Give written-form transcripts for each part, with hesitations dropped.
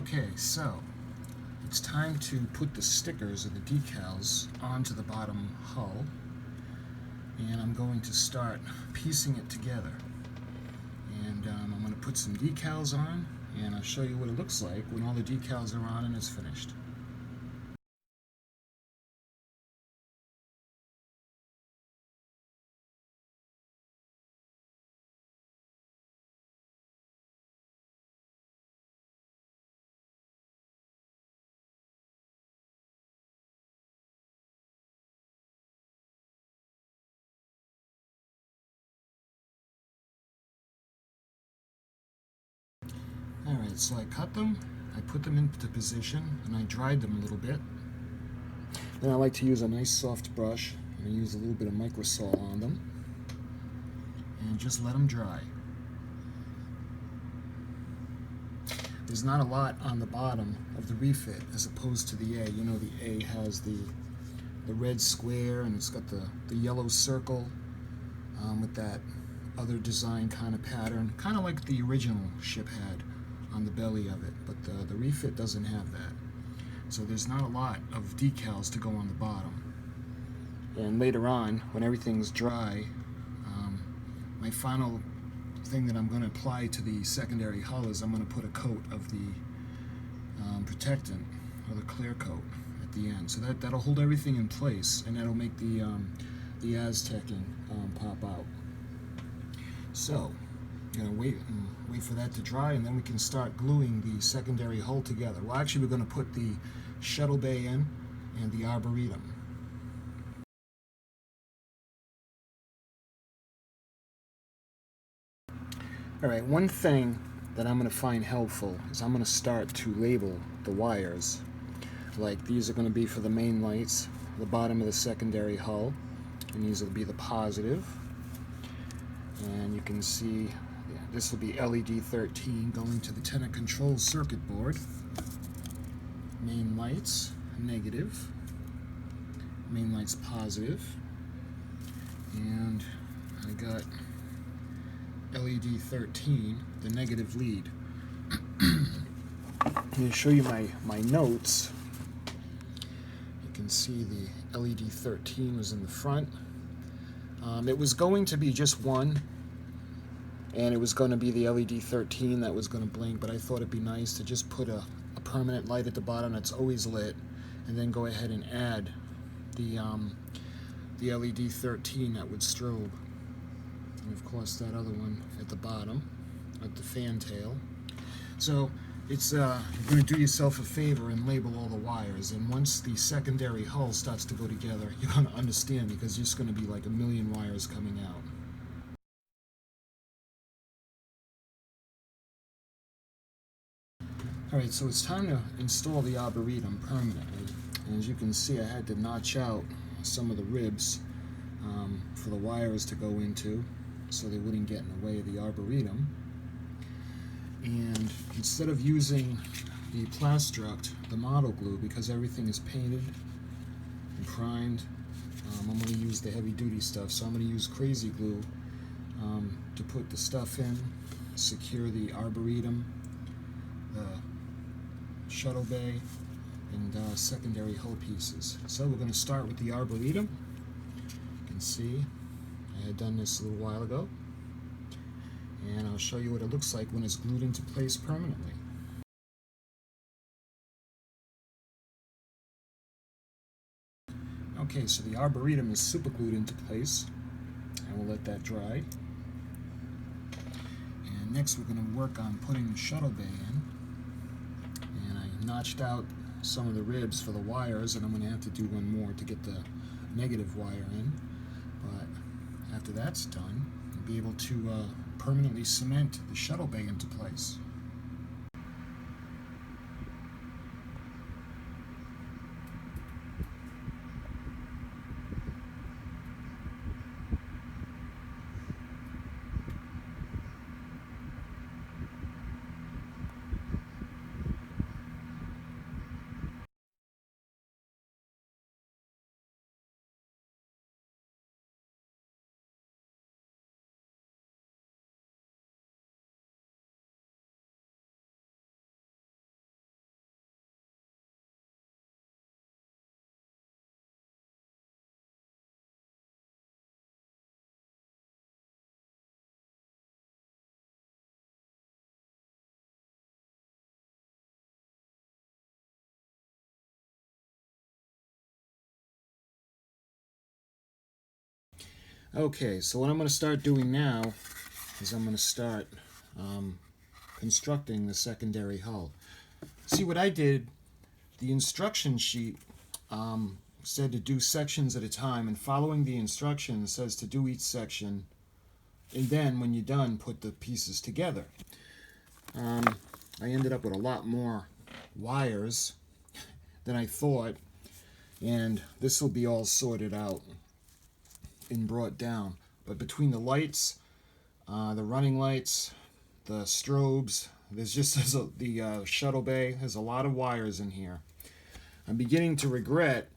Okay, so it's time to put the stickers or the decals onto the bottom hull, and I'm going to start piecing it together. And I'm going to put some decals on, and I'll show you what it looks like when all the decals are on and it's finished. Alright, so I cut them, I put them into position, and I dried them a little bit. Then I like to use a nice soft brush, and I use a little bit of microsol on them, and just let them dry. There's not a lot on the bottom of the refit as opposed to the A. You know, the A has the red square, and it's got the yellow circle with that other design kind of pattern, kind of like the original ship had on the belly of it, but the refit doesn't have that. So there's not a lot of decals to go on the bottom. And later on, when everything's dry, my final thing that I'm going to apply to the secondary hull is I'm going to put a coat of the protectant, or the clear coat, at the end. So that'll hold everything in place, and that'll make the Aztecing pop out. So you're going to wait for that to dry, and then we can start gluing the secondary hull together. Well, actually, we're going to put the shuttle bay in and the arboretum. Alright, one thing that I'm going to find helpful is I'm going to start to label the wires. Like, these are going to be for the main lights, the bottom of the secondary hull, and these will be the positive. And you can see this will be LED 13 going to the tenant control circuit board. Main lights, negative. Main lights, positive. And I got LED 13, the negative lead. I'm going to show you my notes. You can see the LED 13 was in the front. It was going to be just one, and it was going to be the LED 13 that was going to blink, but I thought it'd be nice to just put a permanent light at the bottom that's always lit, and then go ahead and add the LED 13 that would strobe. And of course that other one at the bottom, at the fantail. So it's you're going to do yourself a favor and label all the wires, and once the secondary hull starts to go together, you're going to understand, because there's going to be like a million wires coming out. Alright, so it's time to install the arboretum permanently. And as you can see, I had to notch out some of the ribs for the wires to go into, so they wouldn't get in the way of the arboretum. And instead of using the Plastruct, the model glue, because everything is painted and primed, I'm going to use the heavy duty stuff. So I'm going to use crazy glue to put the stuff in, secure the arboretum, the shuttle bay, and secondary hull pieces. So we're going to start with the arboretum. You can see I had done this a little while ago, and I'll show you what it looks like when it's glued into place permanently. Okay, so the arboretum is super glued into place, and we'll let that dry. And next we're going to work on putting the shuttle bay in, and I notched out some of the ribs for the wires, and I'm going to have to do one more to get the negative wire in. But after that's done, we'll be able to permanently cement the shuttle bay into place. Okay, so what I'm going to start doing now is I'm going to start constructing the secondary hull. See what I did, the instruction sheet said to do sections at a time, and following the instructions says to do each section, and then when you're done, put the pieces together. I ended up with a lot more wires than I thought, and this will be all sorted out and brought down. But between the lights, the running lights, the strobes, there's just the shuttle bay, there's a lot of wires in here. I'm beginning to regret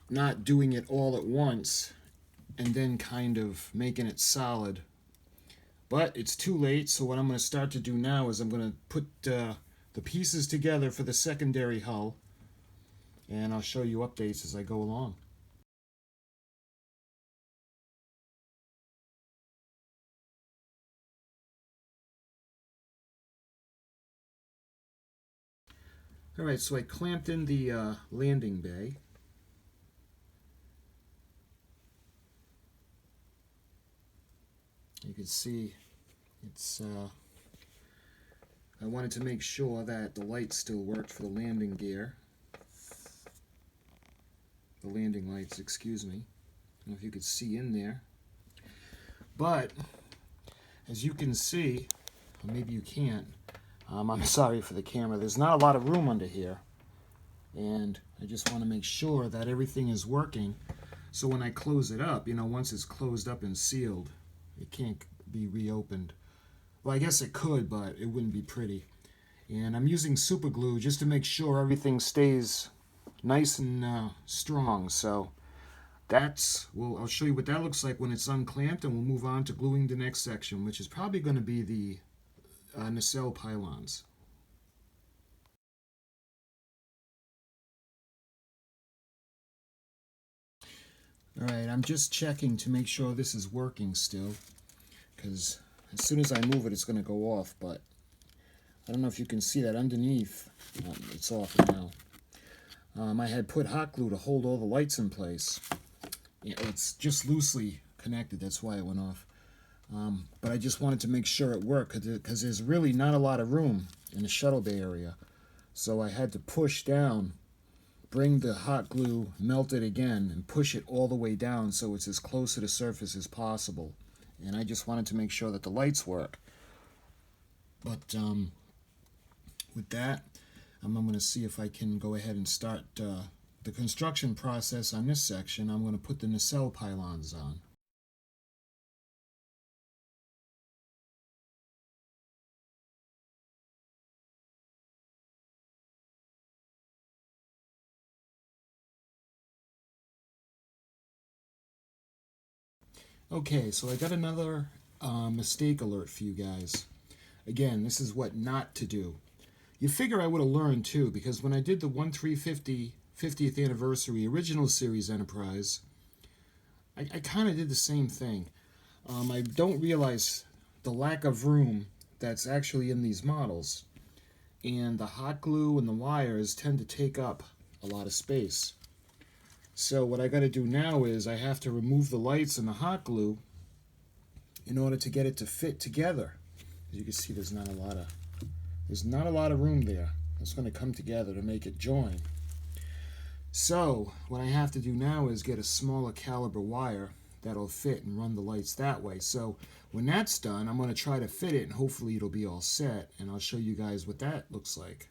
not doing it all at once and then kind of making it solid. But it's too late, so what I'm going to start to do now is I'm going to put the pieces together for the secondary hull, and I'll show you updates as I go along. Alright, so I clamped in the landing bay. You can see it's I wanted to make sure that the lights still worked for the landing gear. The landing lights, excuse me. I don't know if you could see in there. But as you can see, or maybe you can't, I'm sorry for the camera, there's not a lot of room under here. And I just want to make sure that everything is working. So when I close it up, you know, once it's closed up and sealed, it can't be reopened. Well, I guess it could, but it wouldn't be pretty. And I'm using super glue just to make sure everything stays nice and strong. So I'll show you what that looks like when it's unclamped, and we'll move on to gluing the next section, which is probably going to be the nacelle pylons. Alright, I'm just checking to make sure this is working still, because as soon as I move it, it's going to go off, but I don't know if you can see that underneath. It's off now. I had put hot glue to hold all the lights in place. It's just loosely connected, that's why it went off. But I just wanted to make sure it worked, because there's really not a lot of room in the shuttle bay area. So I had to push down, bring the hot glue, melt it again, and push it all the way down so it's as close to the surface as possible. And I just wanted to make sure that the lights work. But with that, I'm going to see if I can go ahead and start the construction process on this section. I'm going to put the nacelle pylons on. Okay, so I got another mistake alert for you guys. Again, this is what not to do. You figure I would have learned too, because when I did the 1350 50th anniversary original series Enterprise, I kind of did the same thing. I don't realize the lack of room that's actually in these models, and the hot glue and the wires tend to take up a lot of space. So what I got to do now is I have to remove the lights and the hot glue in order to get it to fit together. As you can see, there's not a lot of room there. It's going to come together to make it join. So what I have to do now is get a smaller caliber wire that'll fit and run the lights that way. So when that's done, I'm going to try to fit it, and hopefully it'll be all set, and I'll show you guys what that looks like.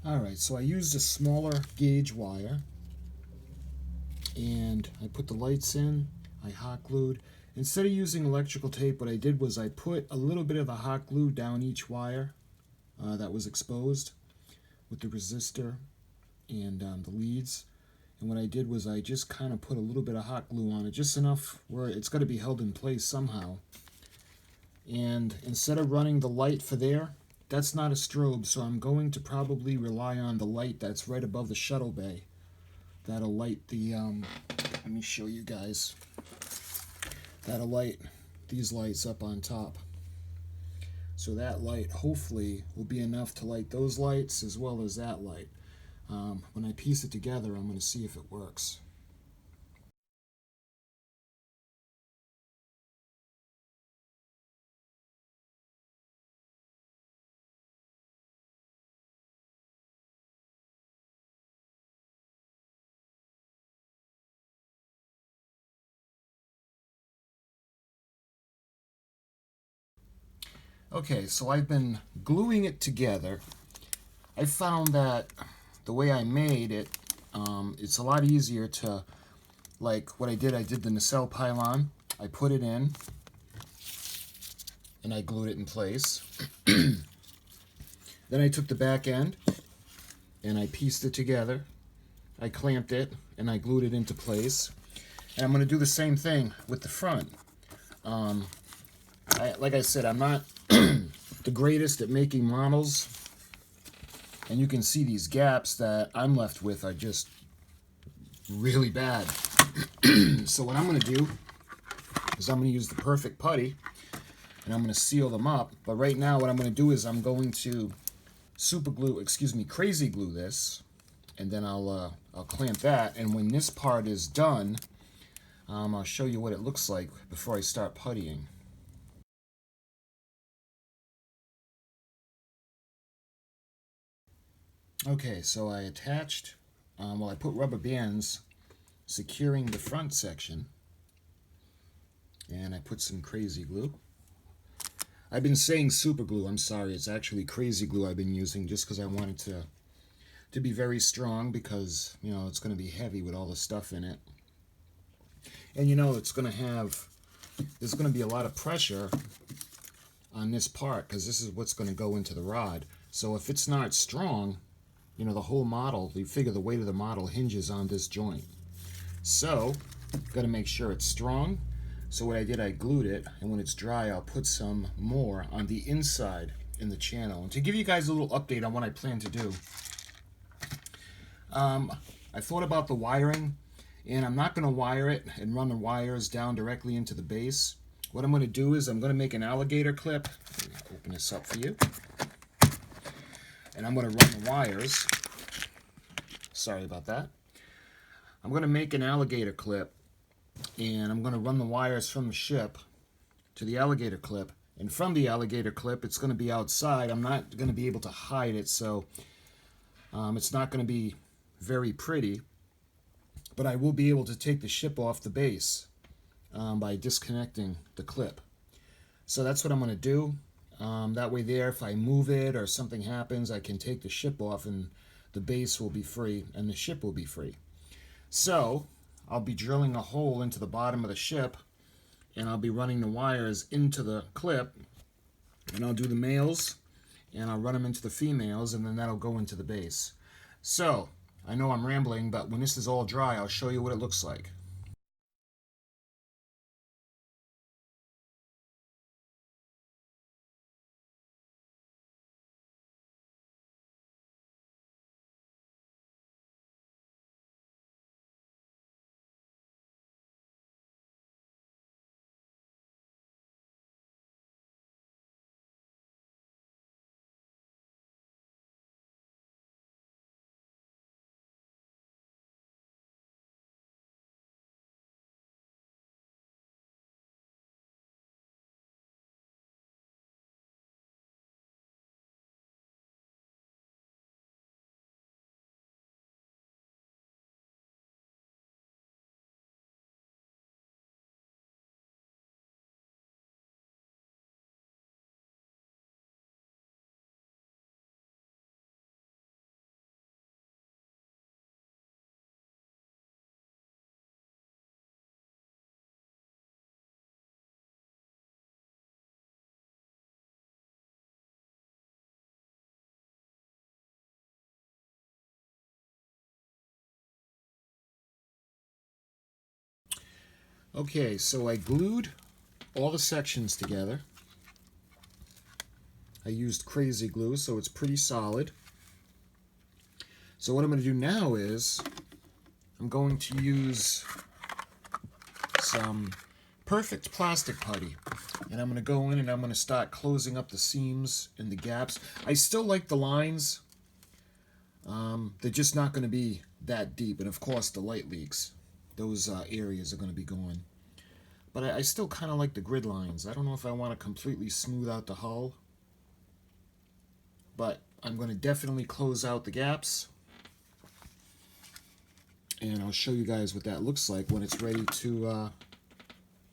Alright, so I used a smaller gauge wire, and I put the lights in, I hot glued. Instead of using electrical tape, what I did was I put a little bit of the hot glue down each wire that was exposed with the resistor and the leads. And what I did was I just kind of put a little bit of hot glue on it, just enough where it's got to be held in place somehow. And instead of running the light for there, that's not a strobe, so I'm going to probably rely on the light that's right above the shuttle bay. That'll light the, let me show you guys. That'll light these lights up on top. So that light hopefully will be enough to light those lights as well as that light. When I piece it together, I'm going to see if it works. Okay, so I've been gluing it together. I found that the way I made it, it's a lot easier to, like what I did the nacelle pylon. I put it in, and I glued it in place. Then I took the back end, and I pieced it together. I clamped it, and I glued it into place. And I'm going to do the same thing with the front. Like I said, I'm not the greatest at making models, and you can see these gaps that I'm left with are just really bad. So what I'm going to do is I'm going to use the perfect putty, and I'm going to seal them up. But right now what I'm going to do is I'm going to crazy glue this, and then I'll clamp that. And when this part is done, I'll show you what it looks like before I start puttying. Okay, so I attached, I put rubber bands securing the front section, and I put some crazy glue. I've been saying super glue, I'm sorry, it's actually crazy glue I've been using just because I want it to be very strong, because, you know, it's going to be heavy with all the stuff in it. And you know, there's going to be a lot of pressure on this part, because this is what's going to go into the rod. So if it's not strong, you know, the whole model, you figure the weight of the model hinges on this joint. So, got to make sure it's strong. So what I did, I glued it, and when it's dry, I'll put some more on the inside in the channel. And to give you guys a little update on what I plan to do, I thought about the wiring, and I'm not going to wire it and run the wires down directly into the base. What I'm going to do is I'm going to make an alligator clip. Let me open this up for you. And I'm going to run the wires. Sorry about that. I'm going to make an alligator clip, and I'm going to run the wires from the ship to the alligator clip. And from the alligator clip, it's going to be outside. I'm not going to be able to hide it, so it's not going to be very pretty. But I will be able to take the ship off the base by disconnecting the clip. So that's what I'm going to do. That way there, if I move it or something happens, I can take the ship off, and the base will be free and the ship will be free. So I'll be drilling a hole into the bottom of the ship, and I'll be running the wires into the clip, and I'll do the males, and I'll run them into the females, and then that'll go into the base. So I know I'm rambling, but when this is all dry, I'll show you what it looks like. Okay, so I glued all the sections together, I used crazy glue, so it's pretty solid. So what I'm going to do now is I'm going to use some perfect plastic putty. And I'm going to go in and I'm going to start closing up the seams and the gaps. I still like the lines. They're just not going to be that deep. And of course the light leaks. Those areas are going to be gone. But I still kind of like the grid lines. I don't know if I want to completely smooth out the hull. But I'm going to definitely close out the gaps. And I'll show you guys what that looks like when it's ready to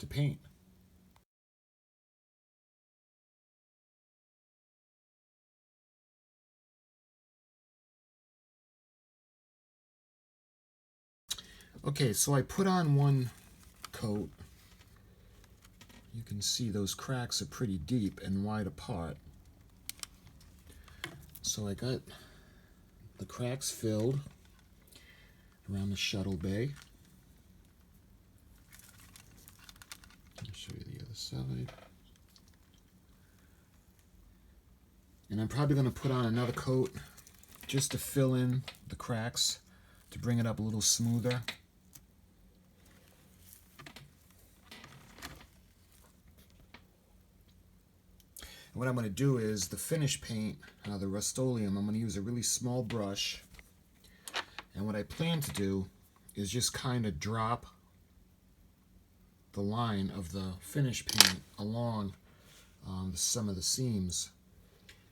paint. Okay, so I put on one coat. You can see those cracks are pretty deep and wide apart. So I got the cracks filled around the shuttle bay. I'll show you the other side. And I'm probably going to put on another coat just to fill in the cracks, to bring it up a little smoother. And what I'm going to do is the finish paint, the Rust-Oleum, I'm going to use a really small brush. And what I plan to do is just kind of drop the line of the finish paint along some of the seams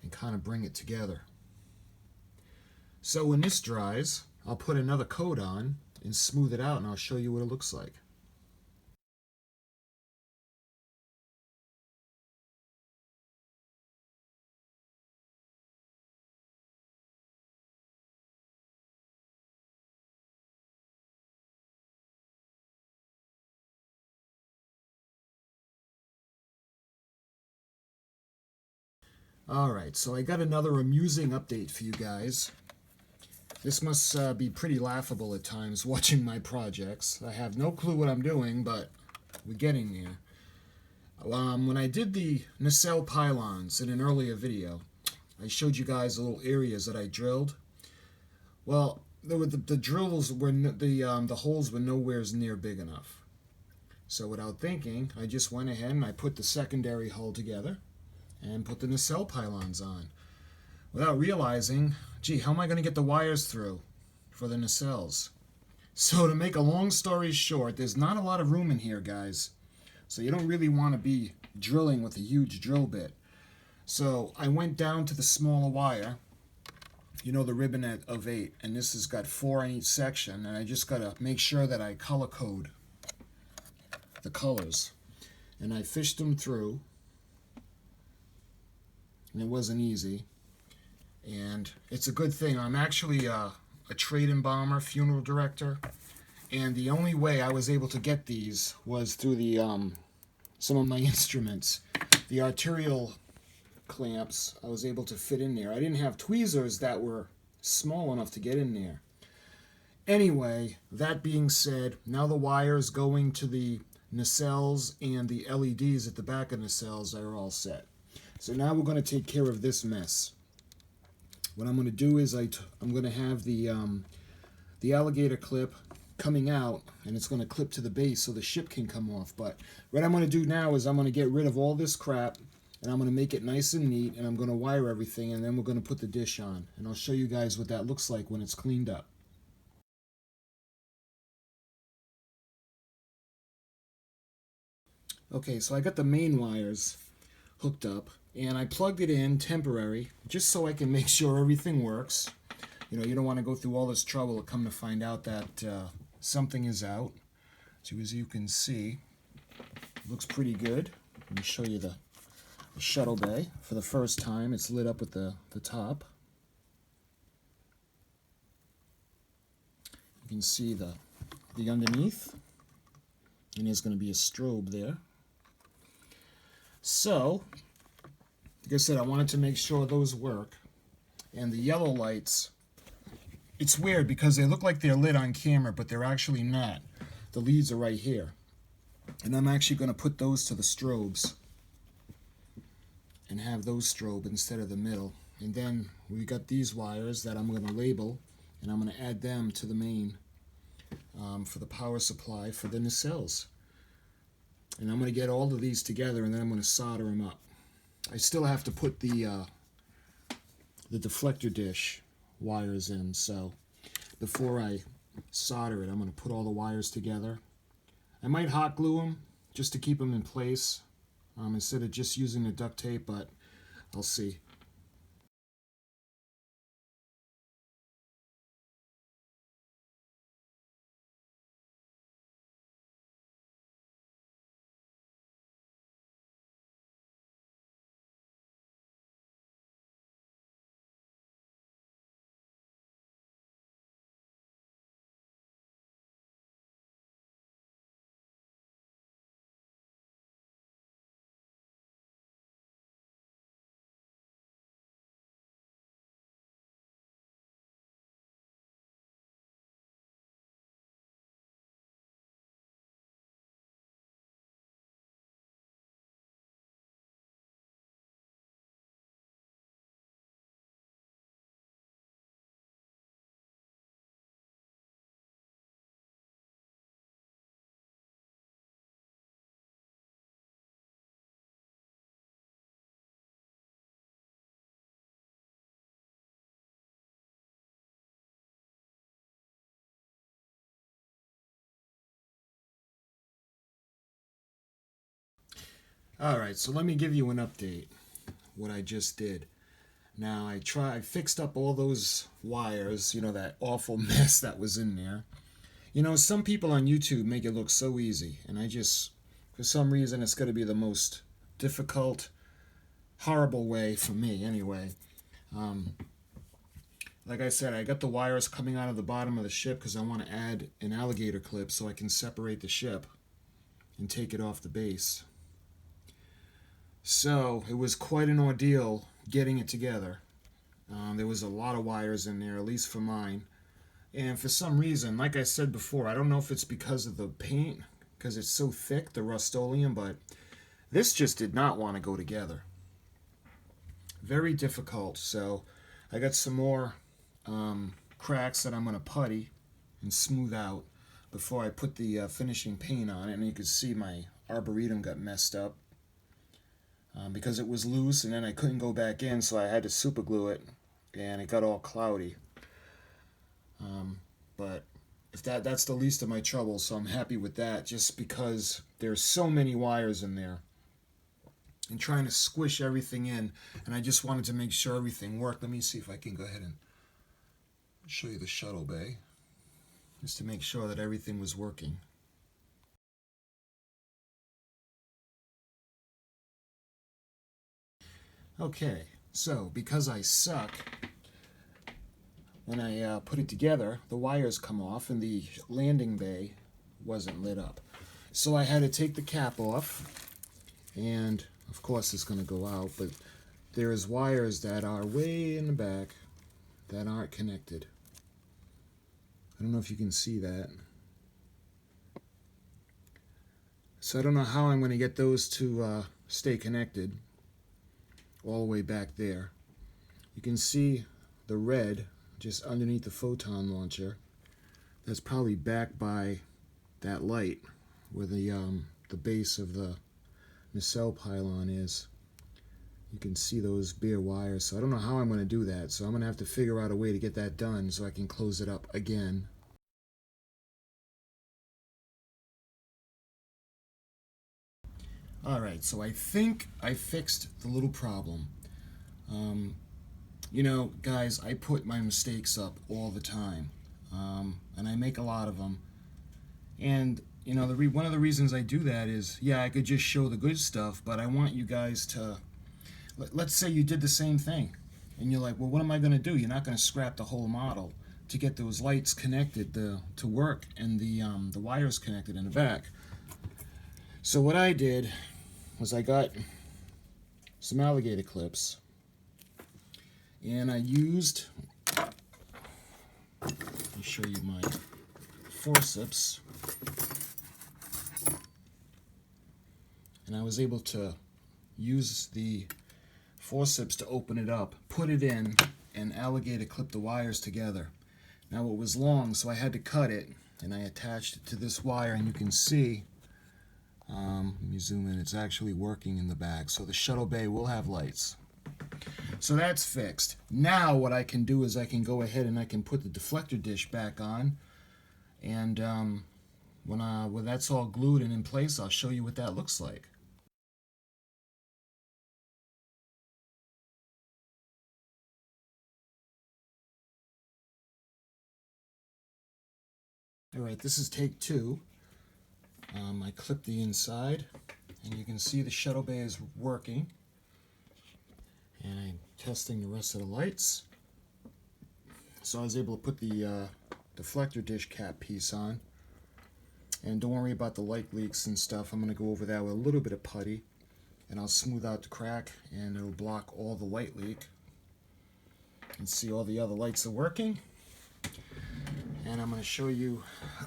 and kind of bring it together. So when this dries, I'll put another coat on and smooth it out, and I'll show you what it looks like. Alright, so I got another amusing update for you guys. This must be pretty laughable at times, watching my projects. I have no clue what I'm doing, but we're getting there. When I did the nacelle pylons in an earlier video, I showed you guys the little areas that I drilled. Well, the drills were the holes were nowhere near big enough. So without thinking, I just went ahead and I put the secondary hull together and put the nacelle pylons on, without realizing, gee, how am I going to get the wires through for the nacelles? So to make a long story short, there's not a lot of room in here, guys. So you don't really want to be drilling with a huge drill bit. So I went down to the smaller wire, you know, the ribbon of 8, and this has got 4 on each section, and I just got to make sure that I color code the colors. And I fished them through, and it wasn't easy. And it's a good thing. I'm actually a trade embalmer, funeral director, and the only way I was able to get these was through the some of my instruments. The arterial clamps I was able to fit in there. I didn't have tweezers that were small enough to get in there. Anyway, that being said, now the wires going to the nacelles and the LEDs at the back of the nacelles are all set. So now we're going to take care of this mess. What I'm going to do is I'm going to have the alligator clip coming out, and it's going to clip to the base so the ship can come off. But what I'm going to do now is I'm going to get rid of all this crap, and I'm going to make it nice and neat, and I'm going to wire everything, and then we're going to put the dish on. And I'll show you guys what that looks like when it's cleaned up. Okay, so I got the main wires hooked up, and I plugged it in temporary just so I can make sure everything works. You know, you don't want to go through all this trouble to come to find out that something is out. So as you can see, it looks pretty good. Let me show you the shuttle bay. For the first time, it's lit up with the top. You can see the underneath, and there's going to be a strobe there. So, like I said, I wanted to make sure those work. And the yellow lights, it's weird because they look like they're lit on camera, but they're actually not. The leads are right here. And I'm actually going to put those to the strobes. and have those strobe instead of the middle. And then we got these wires that I'm going to label, and I'm going to add them to the main for the power supply for the nacelles. And I'm going to get all of these together, and then I'm going to solder them up. I still have to put the deflector dish wires in, so before I solder it, I'm going to put all the wires together. I might hot glue them just to keep them in place instead of just using the duct tape, but I'll see. Alright, so let me give you an update, what I just did. Now, I fixed up all those wires, you know, that awful mess that was in there. You know, some people on YouTube make it look so easy, and I just, for some reason, it's going to be the most difficult, horrible way for me, anyway. Like I said, I got the wires coming out of the bottom of the ship because I want to add an alligator clip so I can separate the ship and take it off the base. So it was quite an ordeal getting it together. There was a lot of wires in there, at least for mine. And for some reason, like I said before, I don't know if it's because of the paint, because it's so thick, the Rust-Oleum, but this just did not want to go together. Very difficult. So I got some more cracks that I'm going to putty and smooth out before I put the finishing paint on it. And you can see my arboretum got messed up. Because it was loose, and then I couldn't go back in, so I had to super glue it, and it got all cloudy. But if that's the least of my trouble, so I'm happy with that, just because there's so many wires in there, and trying to squish everything in, and I just wanted to make sure everything worked. Let me see if I can go ahead and show you the shuttle bay, just to make sure that everything was working. Okay, so because I suck, when I put it together, the wires come off and the landing bay wasn't lit up. So I had to take the cap off, and of course it's going to go out, but there's wires that are way in the back that aren't connected. I don't know if you can see that. So I don't know how I'm going to get those to stay connected all the way back there. You can see the red just underneath the photon launcher. That's probably back by that light where the base of the nacelle pylon is. You can see those bare wires. So I don't know how I'm going to do that. So I'm going to have to figure out a way to get that done so I can close it up again. Alright, so I think I fixed the little problem. You know, guys, I put my mistakes up all the time, and I make a lot of them. And, you know, one of the reasons I do that is, yeah, I could just show the good stuff, but I want you guys to, let's say you did the same thing, and you're like, well, what am I going to do? You're not going to scrap the whole model to get those lights connected to work and the wires connected in the back. So what I did was I got some alligator clips, and I used, let me show you my forceps, and I was able to use the forceps to open it up, put it in, and alligator clip the wires together. Now it was long, so I had to cut it, and I attached it to this wire, and you can see, let me zoom in, it's actually working in the back. So the shuttle bay will have lights. So that's fixed. Now what I can do is I can go ahead and I can put the deflector dish back on, and when that's all glued and in place, I'll show you what that looks like. Alright, this is take two. I clipped the inside, and you can see the shuttle bay is working. And I'm testing the rest of the lights. So I was able to put the deflector dish cap piece on. And don't worry about the light leaks and stuff. I'm going to go over that with a little bit of putty, and I'll smooth out the crack, and it'll block all the light leak. You can see all the other lights are working. And I'm going to show you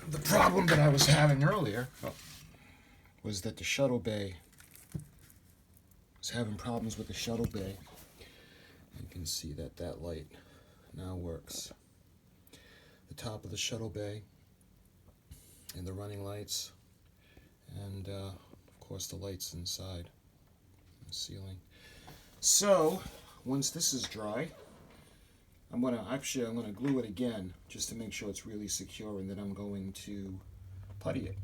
the problem that I was having earlier. Was that the shuttle bay was having problems with the shuttle bay. You can see that that light now works. The top of the shuttle bay and the running lights, and of course the lights inside the ceiling. So once this is dry, I'm gonna glue it again just to make sure it's really secure, and then I'm going to putty it.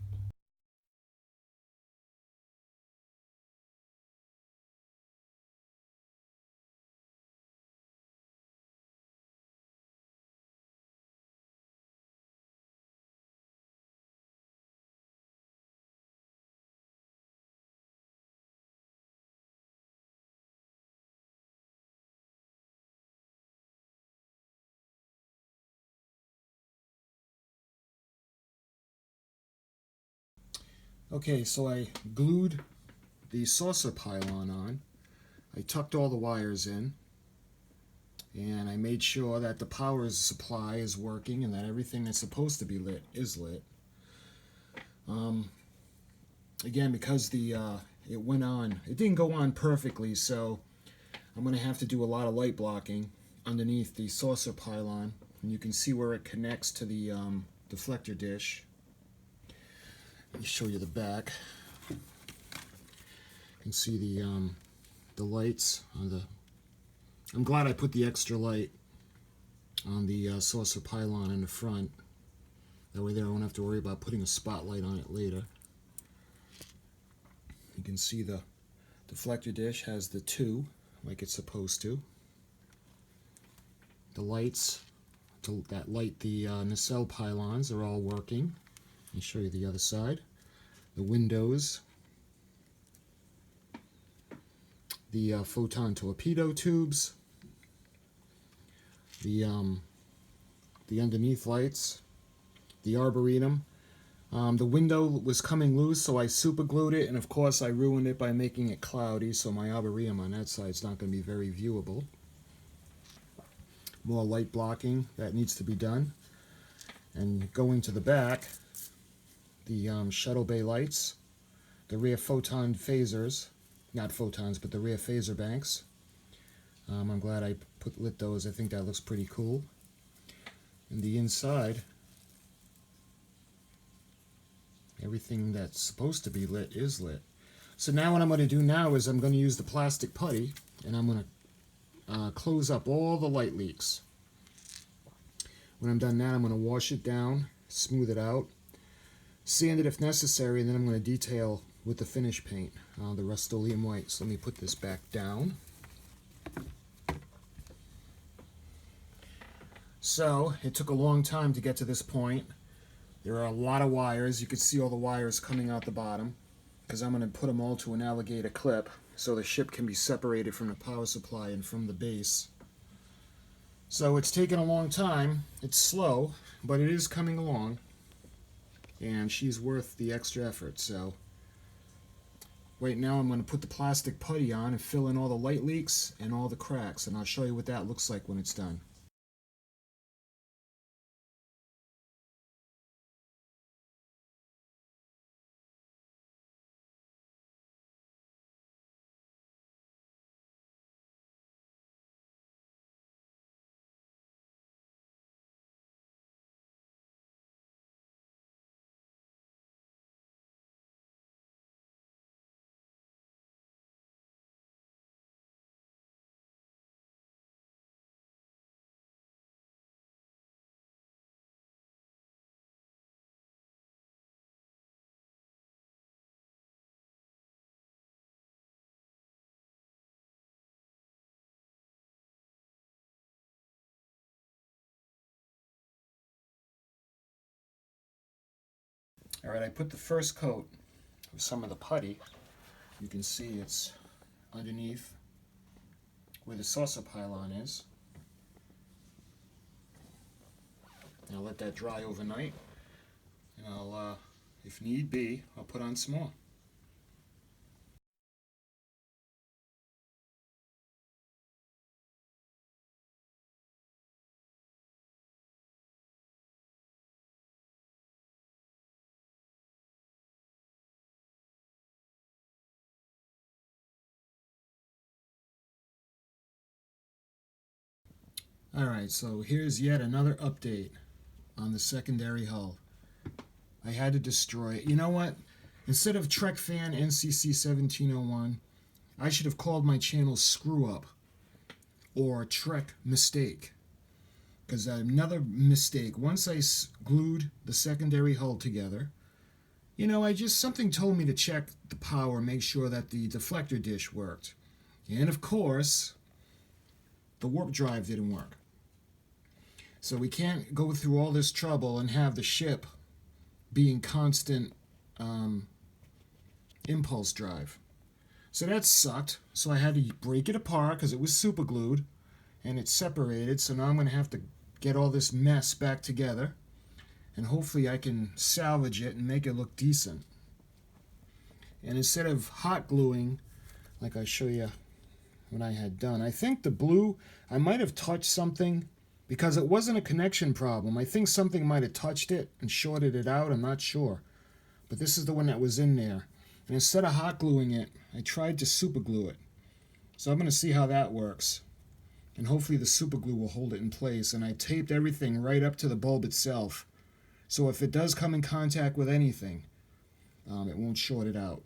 Okay, so I glued the saucer pylon on. I tucked all the wires in, and I made sure that the power supply is working and that everything that's supposed to be lit is lit. Again, because it went on, it didn't go on perfectly, so I'm going to have to do a lot of light blocking underneath the saucer pylon, and you can see where it connects to the deflector dish. Let me show you the back. You can see the lights on the. I'm glad I put the extra light on the saucer pylon in the front. That way there I won't have to worry about putting a spotlight on it later. You can see the deflector dish has the 2 like it's supposed to. The lights that light the nacelle pylons are all working. Let me show you the other side. The windows, the photon torpedo tubes, the underneath lights, the arboretum. The window was coming loose, so I super glued it, and of course I ruined it by making it cloudy, so my arboretum on that side is not going to be very viewable. More light blocking that needs to be done. And going to the back, the shuttle bay lights, the rear photon phasers, not photons, but the rear phaser banks. I'm glad I lit those. I think that looks pretty cool. And the inside, everything that's supposed to be lit is lit. So now what I'm going to do now is I'm going to use the plastic putty, and I'm going to close up all the light leaks. When I'm done that, I'm going to wash it down, smooth it out, sand it if necessary, and then I'm going to detail with the finish paint, the Rust-Oleum white. So let me put this back down. So it took a long time to get to this point. There are a lot of wires. You can see all the wires coming out the bottom, because I'm going to put them all to an alligator clip so the ship can be separated from the power supply and from the base. So it's taken a long time. It's slow, but it is coming along, and she's worth the extra effort. So right now I'm going to put the plastic putty on and fill in all the light leaks and all the cracks, and I'll show you what that looks like when it's done. Alright, I put the first coat of some of the putty. You can see it's underneath where the saucer pylon is. And I'll let that dry overnight. And I'll, if need be, I'll put on some more. Alright, so here's yet another update on the secondary hull. I had to destroy it. You know what? Instead of Trek Fan NCC 1701, I should have called my channel Screw Up or Trek Mistake. Because another mistake, once I glued the secondary hull together, you know, something told me to check the power, make sure that the deflector dish worked. And of course, the warp drive didn't work. So we can't go through all this trouble and have the ship being constant impulse drive. So that sucked. So I had to break it apart because it was super glued and it's separated. So now I'm going to have to get all this mess back together and hopefully I can salvage it and make it look decent. And instead of hot gluing, like I show you what I had done, I think the blue, I might have touched something because it wasn't a connection problem. I think something might have touched it and shorted it out. I'm not sure. But this is the one that was in there. And instead of hot gluing it, I tried to super glue it. So I'm going to see how that works. And hopefully the super glue will hold it in place. And I taped everything right up to the bulb itself. So if it does come in contact with anything, it won't short it out.